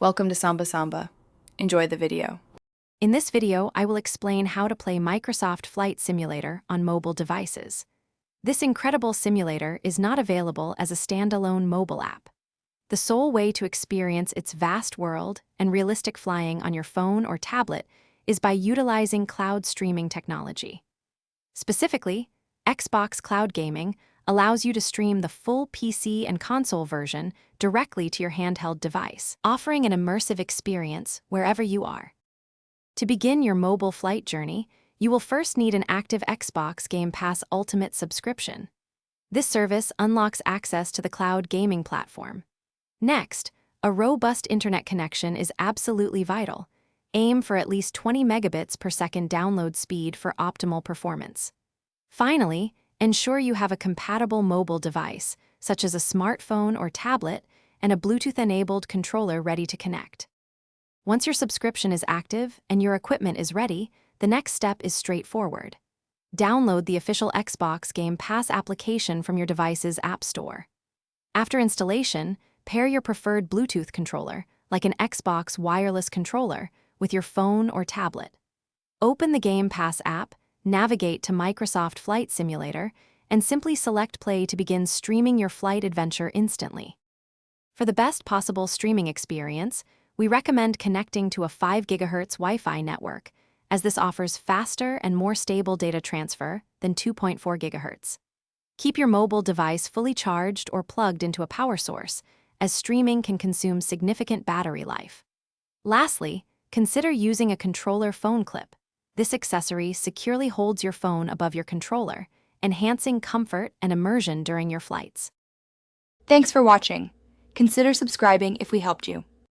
Welcome to Samba Samba. Enjoy the video. In this video, I will explain how to play Microsoft Flight Simulator on mobile devices. This incredible simulator is not available as a standalone mobile app. The sole way to experience its vast world and realistic flying on your phone or tablet is by utilizing cloud streaming technology. Specifically, Xbox Cloud Gaming allows you to stream the full PC and console version directly to your handheld device, offering an immersive experience wherever you are. To begin your mobile flight journey, you will first need an active Xbox Game Pass Ultimate subscription. This service unlocks access to the cloud gaming platform. Next, a robust internet connection is absolutely vital. Aim for at least 20 megabits per second download speed for optimal performance. Finally, ensure you have a compatible mobile device, such as a smartphone or tablet, and a Bluetooth-enabled controller ready to connect. Once your subscription is active and your equipment is ready, the next step is straightforward. Download the official Xbox Game Pass application from your device's App Store. After installation, pair your preferred Bluetooth controller, like an Xbox wireless controller, with your phone or tablet. Open the Game Pass app, navigate to Microsoft Flight Simulator, and simply select play to begin streaming your flight adventure instantly. For the best possible streaming experience, we recommend connecting to a 5 GHz Wi-Fi network, as this offers faster and more stable data transfer than 2.4 GHz. Keep your mobile device fully charged or plugged into a power source, as streaming can consume significant battery life. Lastly, consider using a controller phone clip. This accessory securely holds your phone above your controller, enhancing comfort and immersion during your flights. Thanks for watching. Consider subscribing if we helped you.